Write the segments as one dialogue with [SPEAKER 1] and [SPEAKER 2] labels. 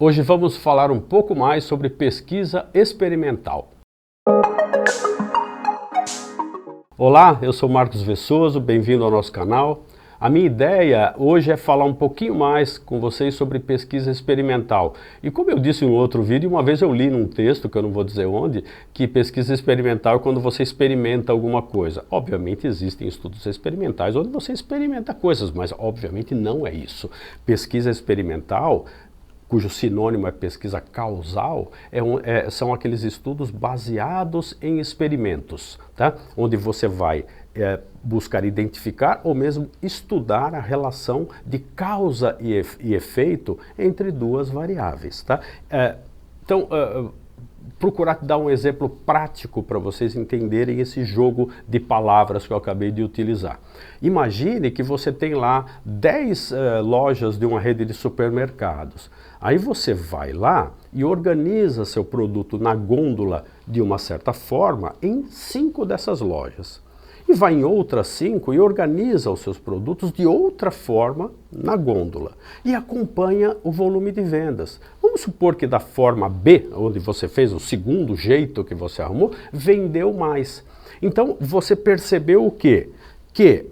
[SPEAKER 1] Hoje vamos falar um pouco mais sobre pesquisa experimental. Olá, eu sou Marcos Vessoso, bem-vindo ao nosso canal. A minha ideia hoje é falar um pouquinho mais com vocês sobre pesquisa experimental. E como eu disse em um outro vídeo, uma vez eu li num texto, que eu não vou dizer onde, que pesquisa experimental é quando você experimenta alguma coisa. Obviamente existem estudos experimentais onde você experimenta coisas, mas obviamente não é isso. Pesquisa experimental, cujo sinônimo é pesquisa causal, são aqueles estudos baseados em experimentos, tá? Onde você vai buscar identificar ou mesmo estudar a relação de causa e efeito entre duas variáveis, tá? Procurar dar um exemplo prático para vocês entenderem esse jogo de palavras que eu acabei de utilizar. Imagine que você tem lá 10 lojas de uma rede de supermercados. Aí você vai lá e organiza seu produto na gôndola de uma certa forma em 5 dessas lojas. E vai em outras 5 e organiza os seus produtos de outra forma na gôndola. E acompanha o volume de vendas. Vamos supor que da forma B, onde você fez o segundo jeito que você arrumou, vendeu mais. Então você percebeu o quê? Que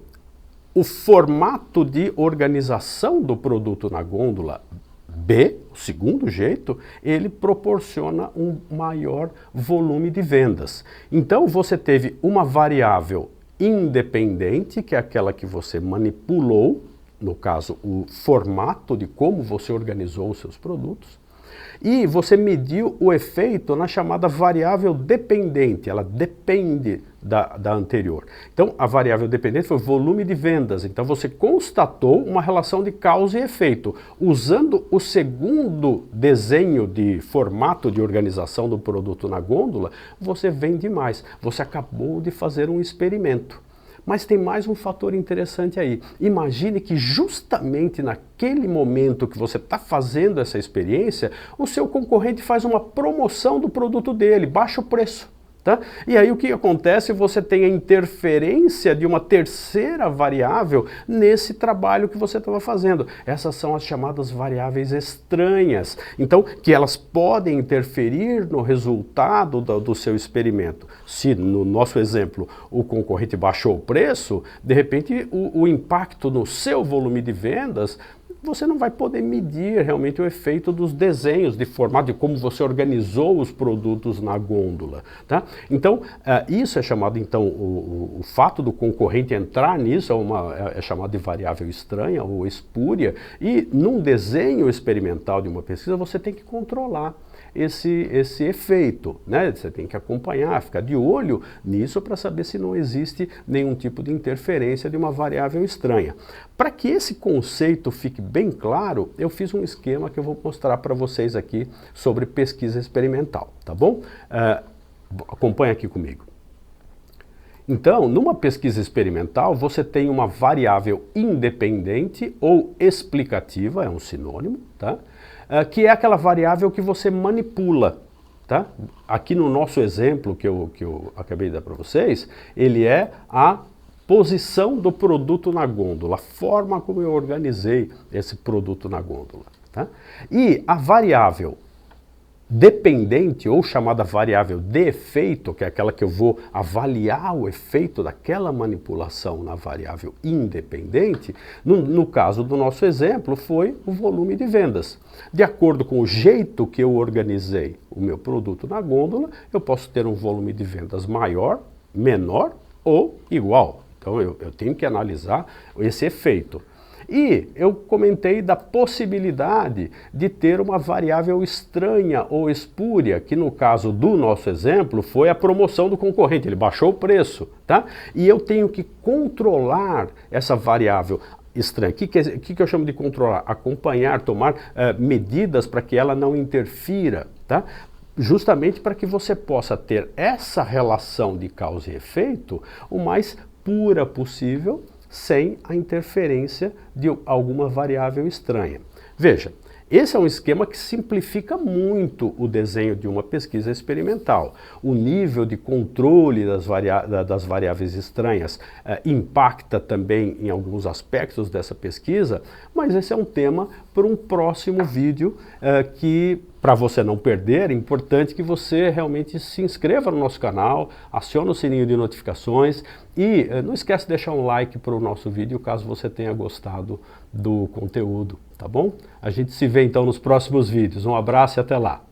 [SPEAKER 1] o formato de organização do produto na gôndola B, o segundo jeito, ele proporciona um maior volume de vendas. Então você teve uma variável independente, que é aquela que você manipulou, no caso o formato de como você organizou os seus produtos, e você mediu o efeito na chamada variável dependente, ela depende da anterior. Então a variável dependente foi o volume de vendas, então você constatou uma relação de causa e efeito. Usando o segundo desenho de formato de organização do produto na gôndola, você vende mais, você acabou de fazer um experimento. Mas tem mais um fator interessante aí. Imagine que justamente naquele momento que você está fazendo essa experiência, o seu concorrente faz uma promoção do produto dele, baixa o preço. Tá? E aí o que acontece? Você tem a interferência de uma terceira variável nesse trabalho que você estava fazendo. Essas são as chamadas variáveis estranhas. Então, que elas podem interferir no resultado do seu experimento. Se, no nosso exemplo, o concorrente baixou o preço, de repente o impacto no seu volume de vendas, você não vai poder medir realmente o efeito dos desenhos de formato, de como você organizou os produtos na gôndola. Tá? Então, isso é chamado, então, o fato do concorrente entrar nisso é chamado de variável estranha ou espúria, e num desenho experimental de uma pesquisa você tem que controlar esse efeito, né? Você tem que acompanhar, ficar de olho nisso para saber se não existe nenhum tipo de interferência de uma variável estranha. Para que esse conceito fique bem claro, eu fiz um esquema que eu vou mostrar para vocês aqui sobre pesquisa experimental, tá bom? Acompanha aqui comigo. Então, numa pesquisa experimental, você tem uma variável independente ou explicativa, é um sinônimo, tá? Que é aquela variável que você manipula. Tá? Aqui no nosso exemplo que eu acabei de dar para vocês, ele é a posição do produto na gôndola, a forma como eu organizei esse produto na gôndola. Tá? E a variável dependente, ou chamada variável de efeito, que é aquela que eu vou avaliar o efeito daquela manipulação na variável independente, no caso do nosso exemplo, foi o volume de vendas. De acordo com o jeito que eu organizei o meu produto na gôndola, eu posso ter um volume de vendas maior, menor ou igual. Então eu tenho que analisar esse efeito. E eu comentei da possibilidade de ter uma variável estranha ou espúria, que no caso do nosso exemplo foi a promoção do concorrente, ele baixou o preço, tá? E eu tenho que controlar essa variável estranha. O que eu chamo de controlar? Acompanhar, tomar medidas para que ela não interfira, tá? Justamente para que você possa ter essa relação de causa e efeito o mais pura possível, sem a interferência de alguma variável estranha. Veja, Esse é um esquema que simplifica muito o desenho de uma pesquisa experimental. O nível de controle das variáveis estranhas impacta também em alguns aspectos dessa pesquisa, mas esse é um tema para um próximo vídeo que, para você não perder, é importante que você realmente se inscreva no nosso canal, acione o sininho de notificações e não esquece de deixar um like para o nosso vídeo caso você tenha gostado do conteúdo, tá bom? A gente se vê então nos próximos vídeos. Um abraço e até lá!